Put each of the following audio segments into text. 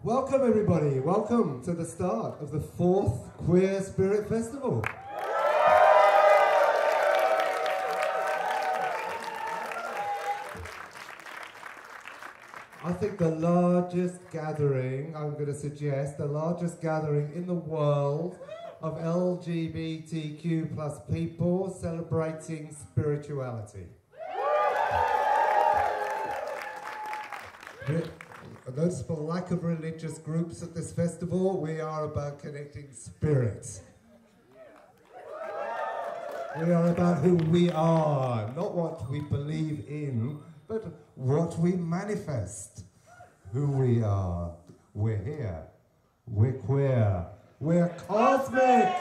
Welcome everybody, welcome to the start of the 4th Queer Spirit Festival. I think the largest gathering, I'm going to suggest, the largest gathering in the world of LGBTQ plus people celebrating spirituality. A noticeable lack of religious groups at this festival. We are about connecting spirits. We are about who we are, not what we believe in, but what we manifest. Who we are. We're here. We're queer. We're cosmic.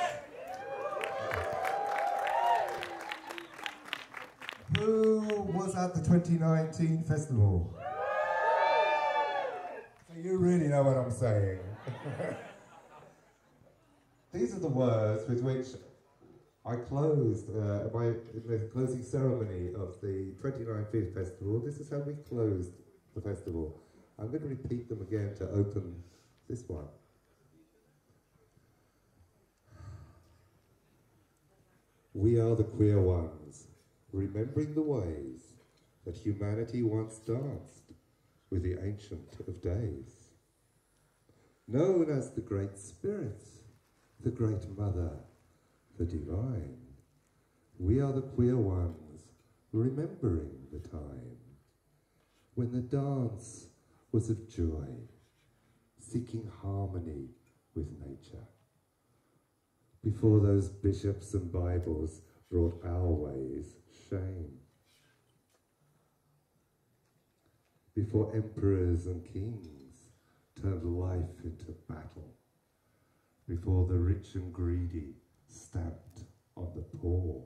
Who was at the 2019 festival? You really know what I'm saying. These are the words with which I closed in the closing ceremony of the 2019 festival. This is how we closed the festival. I'm going to repeat them again to open this one. We are the queer ones, remembering the ways that humanity once danced with the Ancient of Days. Known as the Great Spirit, the Great Mother, the Divine, we are the queer ones, remembering the time when the dance was of joy, seeking harmony with nature. Before those bishops and Bibles brought our ways shame. Before emperors and kings turned life into battle. Before the rich and greedy stamped on the poor.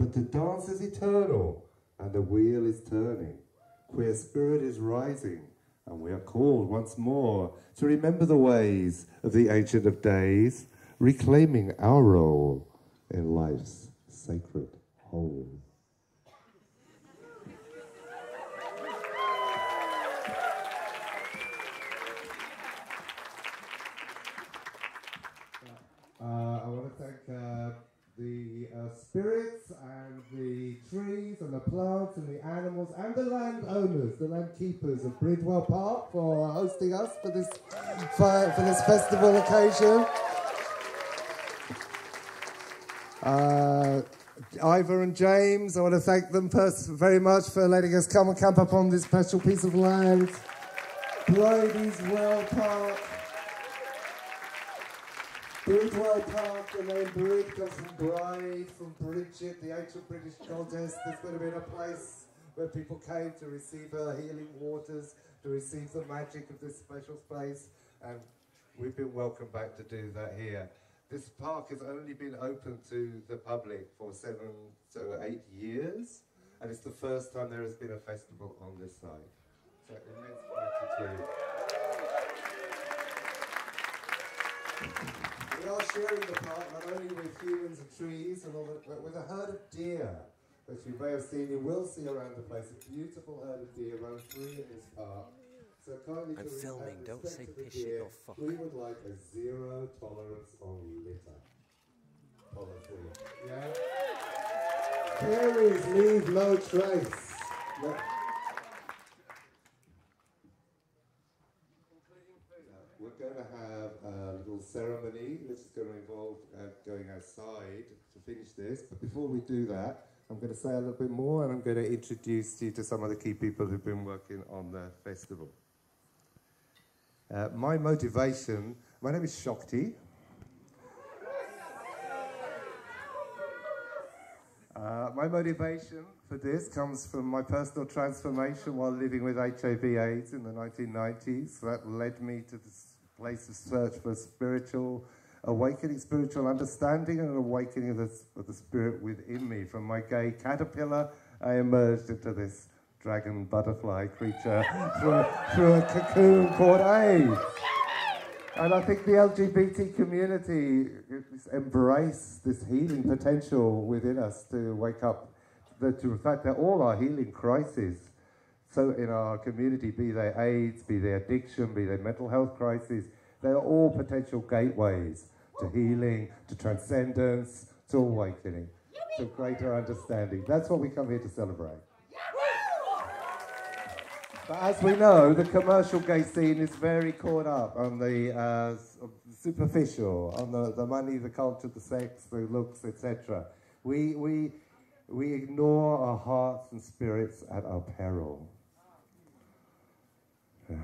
But the dance is eternal, and the wheel is turning. Queer spirit is rising, and we are called once more to remember the ways of the Ancient of Days, reclaiming our role in life's sacred whole. I want to thank the spirits and the trees and the plants and the animals and the landowners, the land keepers of Bridwell Park for hosting us for this festival occasion. Ivor and James, I want to thank them very much for letting us come and camp upon this special piece of land. Brady's Well Park. Bridwell Park, the name Brid comes from bride, from Bridget, the ancient British goddess. This would have been a place where people came to receive her healing waters, to receive the magic of this special space, and we've been welcomed back to do that here. This park has only been open to the public for 7 to 8 years, and it's the first time there has been a festival on this site. So immense gratitude. We are sharing the park not only with humans and trees, but with a herd of deer that you may have seen. You will see around the place a beautiful herd of deer run free in this park. So kindly I'm filming, don't say piss deer, it or fuck. we would like a zero tolerance on litter policy. Yeah? Fairies leave no trace. No. We're going to have a little ceremony which is going to involve going outside to finish this. But before we do that, I'm going to say a little bit more, and I'm going to introduce you to some of the key people who've been working on the festival. My motivation, my name is Shakti. My motivation for this comes from my personal transformation while living with HIV/AIDS in the 1990s. That led me to this place of search for spiritual awakening, spiritual understanding, and an awakening of the spirit within me. From my gay caterpillar, I emerged into this dragon butterfly creature through a cocoon called AIDS. And I think the LGBT community embrace this healing potential within us to wake up to the fact that all our healing crises So in our community, be they AIDS, be they addiction, be they mental health crises, they are all potential gateways to healing, to transcendence, to awakening, to greater understanding. That's what we come here to celebrate. But as we know, the commercial gay scene is very caught up on the superficial, on the money, the culture, the sex, the looks, etc. We ignore our hearts and spirits at our peril. Yeah.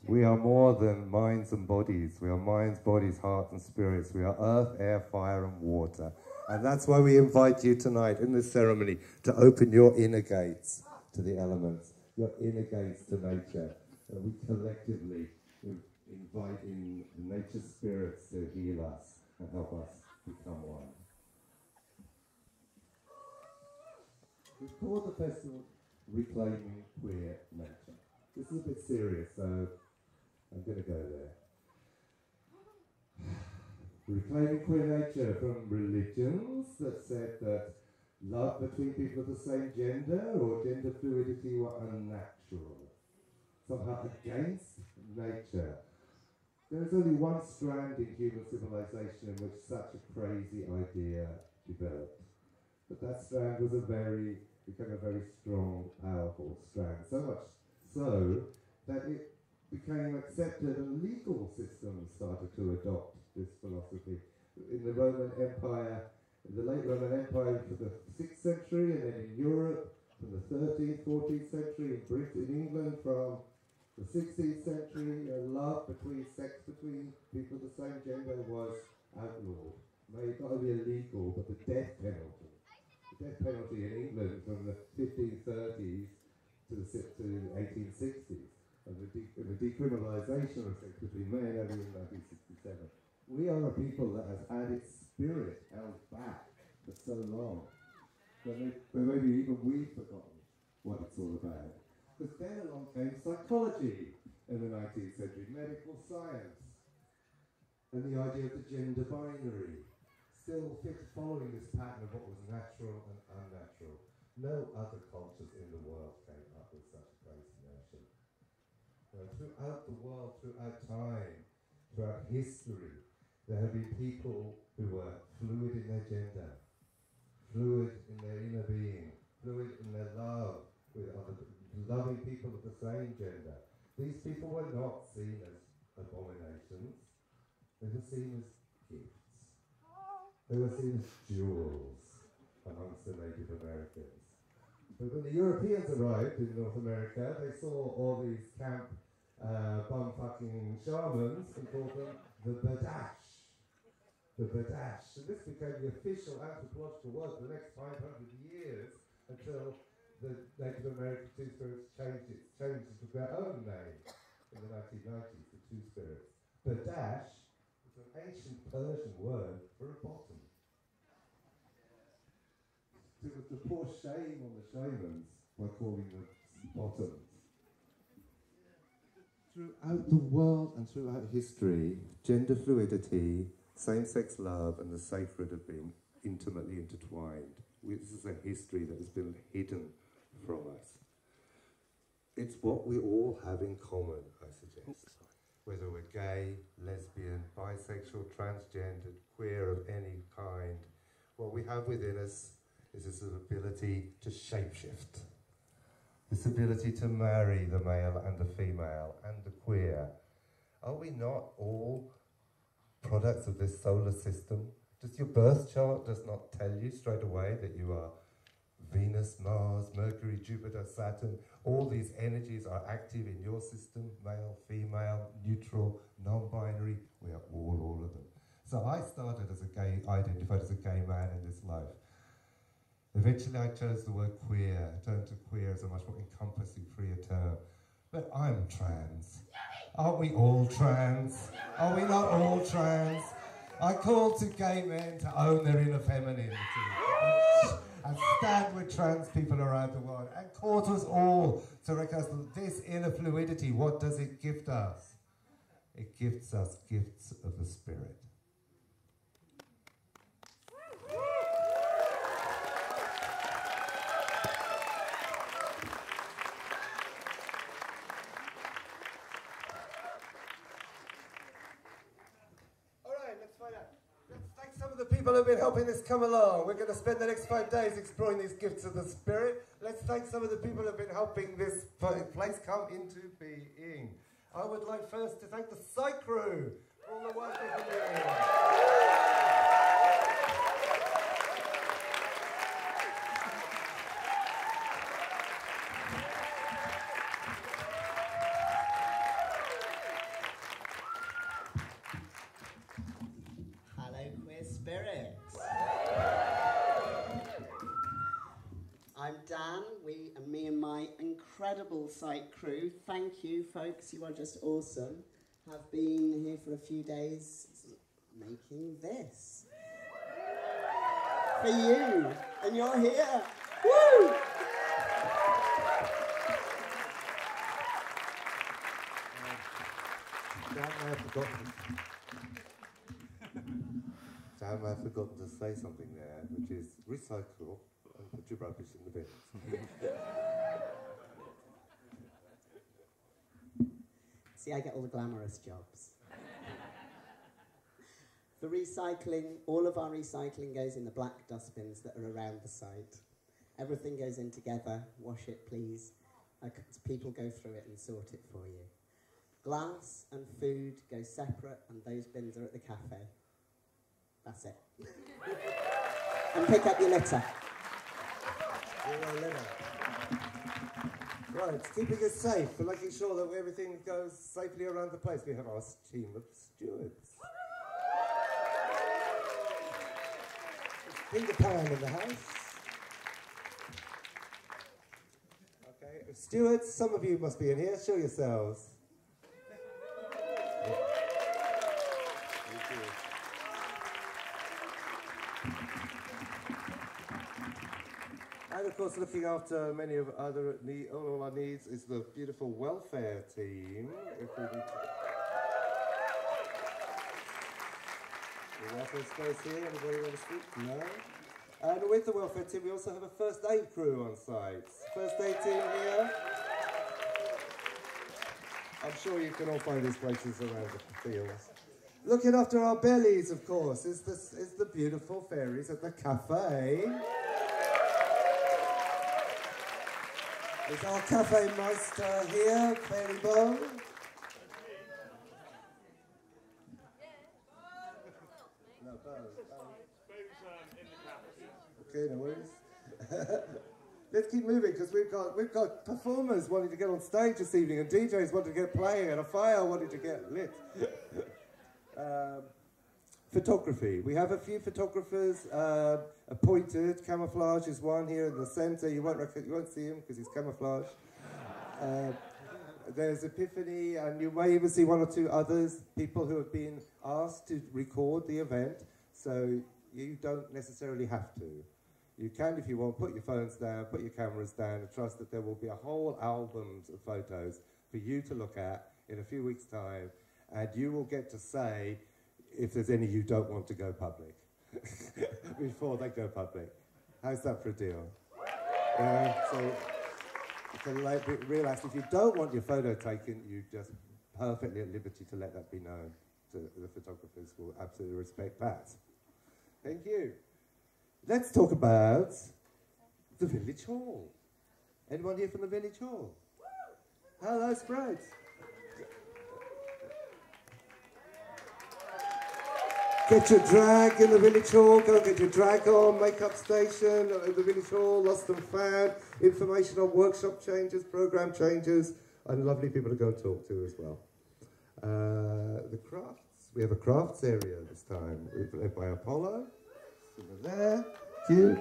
We are more than minds and bodies. We are minds, bodies, hearts and spirits. We are earth, air, fire and water. And that's why we invite you tonight in this ceremony to open your inner gates to the elements, your inner gates to nature. And we collectively invite in nature spirits to heal us and help us become one. We've called the festival Reclaiming Queer Nature. This is a bit serious, so I'm going to go there. Reclaiming queer nature from religions that said that love between people of the same gender or gender fluidity were unnatural, somehow against nature. There is only one strand in human civilization in which such a crazy idea developed. But that strand was became a very strong, powerful strand. So much so that it became accepted and legal systems started to adopt this philosophy. In the Roman Empire, in the late Roman Empire for the 6th century, and then in Europe from the 13th, 14th century, in Britain, in England from the 16th century, love between people of the same gender was outlawed, made not only illegal, but the death penalty. The death penalty in England from the 1530s to the 1860s, and the decriminalisation of sex between men only in 1967. We are a people that has had its spirit held back for so long that maybe even we've forgotten what it's all about. Because then along came psychology in the 19th century, medical science, and the idea of the gender binary, still following this pattern of what was natural and unnatural. No other cultures in the world came up with such a crazy notion. Throughout the world, throughout time, throughout history, there have been people who were fluid in their gender, fluid in their inner being, fluid in their love with other loving people of the same gender. These people were not seen as abominations. They were seen as gifts. They were seen as jewels amongst the Native Americans. But when the Europeans arrived in North America, they saw all these camp bum-fucking shamans and called them the Badash. The Badash. And this became the official anthropological word for the next 500 years until the Native American Two-Spirits changed it to their own name in the 1990s, the Two-Spirits. Badash is an ancient Persian word for a bottom. To pour shame on the shamans by calling them bottoms. Throughout the world and throughout history, gender fluidity, same-sex love and the sacred have been intimately intertwined. This is a history that has been hidden from us. It's what we all have in common, I suggest. Whether we're gay, lesbian, bisexual, transgendered, queer of any kind, what we have within us is this ability to shapeshift. This ability to marry the male and the female and the queer. Are we not all products of this solar system? Does your birth chart does not tell you straight away that you are Venus, Mars, Mercury, Jupiter, Saturn? All these energies are active in your system, male, female, neutral, non-binary. We are all of them. So I started as a gay, identified as a gay man in this life. Eventually I chose the word queer, turned to queer as a much more encompassing, freer term. But I'm trans. Aren't we all trans? Are we not all trans? I call to gay men to own their inner femininity and stand with trans people around the world and call to us all to recognize this inner fluidity. What does it gift us? It gifts us gifts of the spirit. people who've been helping this come along. We're going to spend the next 5 days exploring these gifts of the spirit. Let's thank some of the people who've been helping this place come into being. I would like first to thank the site crew for all the work they've been doing. Spirits. I'm Dan, me and my incredible site crew, thank you folks, you are just awesome, have been here for a few days making this. For you, and you're here. Woo! I've forgotten to say something there, which is recycle and put your rubbish in the bins. See, I get all the glamorous jobs. For recycling, all of our recycling goes in the black dustbins that are around the site. Everything goes in together. Wash it, please. People go through it and sort it for you. Glass and food go separate, and those bins are at the cafe. That's it. And pick up your litter. Your litter. Right, keeping it safe and making sure that everything goes safely around the place. We have our team of stewards. Peter Pan in the house. Okay, stewards, some of you must be in here. Show yourselves. And of course, looking after many of all of our needs is the beautiful welfare team. The welfare space here. Anybody want to speak? No. And with the welfare team, we also have a first aid crew on site. First aid team here. I'm sure you can all find these places around the fields. Looking after our bellies, of course, is the beautiful fairies at the cafe. Is our cafe master here, Fairy Bo? No, Bo. Okay, no worries. Let's keep moving because we've got performers wanting to get on stage this evening and DJs wanting to get playing and a fire wanting to get lit. Photography. We have a few photographers appointed. Camouflage is one here in the centre. You won't see him because he's camouflage. There's Epiphany, and you may even see one or two others, people who have been asked to record the event, so you don't necessarily have to. You can, if you want, put your phones down, put your cameras down, and trust that there will be a whole album of photos for you to look at in a few weeks' time, and you will get to say if there's any you don't want to go public before they go public. How's that for a deal? So you can realise if you don't want your photo taken, you're just perfectly at liberty to let that be known. So the photographers will absolutely respect that. Thank you. Let's talk about the Village Hall. Anyone here from the Village Hall? Hello, Sprites. Get your drag in the Village Hall, go get your drag on, makeup station at the Village Hall, lost and found, information on workshop changes, program changes, and lovely people to go and talk to as well. The crafts, we have a crafts area this time, led by Apollo, over there, cute.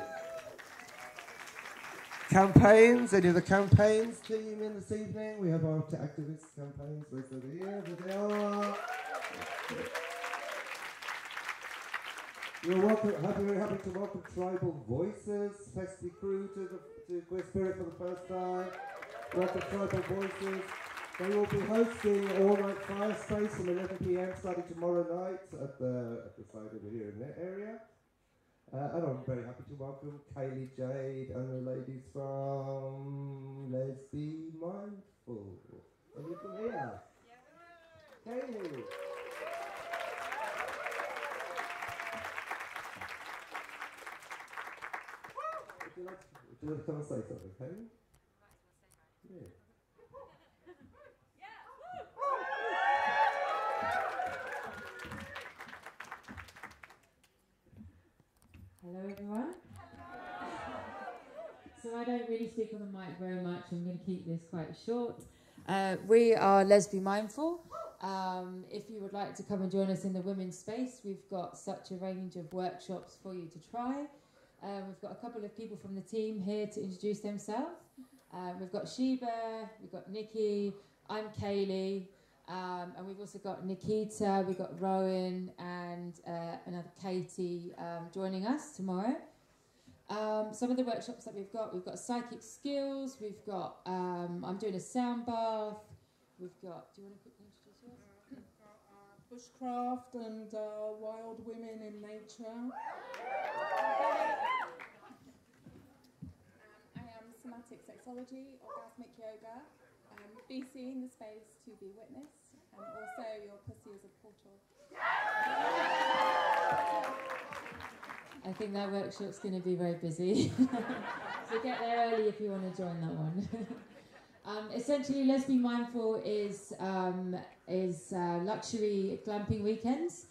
Campaigns, any of the campaigns team in this evening? We have our activist campaigns, where's over here, there they are. We're very happy to welcome Tribal Voices, Festy crew to Queer Spirit for the first time. Welcome Tribal Voices. They will be hosting All Night Fire Space from 11 PM starting tomorrow night at the site over here in that area. And I'm very happy to welcome Kaylee Jade and the ladies from Let's Be Mindful. Are you from here? Yeah. Kaylee. Do you want to come and say something, Kate? Yeah. Hello everyone. So I don't really speak on the mic very much. I'm going to keep this quite short. We are Lesbi Mindful. If you would like to come and join us in the women's space, we've got such a range of workshops for you to try. We've got a couple of people from the team here to introduce themselves. We've got Sheba, we've got Nikki, I'm Kaylee, and we've also got Nikita, we've got Rowan and another Katie joining us tomorrow. Some of the workshops that we've got psychic skills, we've got, I'm doing a sound bath, we've got, do you want to quickly introduce yours? Bushcraft and wild women in nature. I am somatic sexology, orgasmic yoga, be seen, the space to be witnessed, and also your pussy is a portal. I think that workshop's going to be very busy. So get there early if you want to join that one. Essentially, Lesbi Mindful is luxury glamping weekends.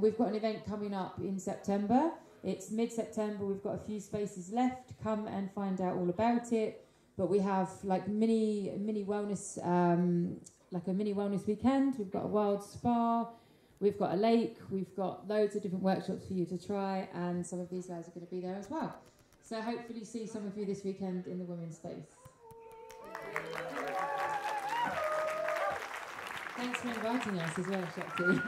We've got an event coming up in September. It's mid-September. We've got a few spaces left. Come and find out all about it. But we have like mini wellness, like a mini wellness weekend. We've got a wild spa. We've got a lake. We've got loads of different workshops for you to try, and some of these guys are going to be there as well. So hopefully see some of you this weekend in the women's space. Thanks for inviting us as well, Shakti.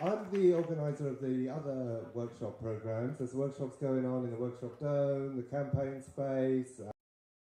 I'm the organiser of the other workshop programmes. There's workshops going on in the workshop dome, the campaign space.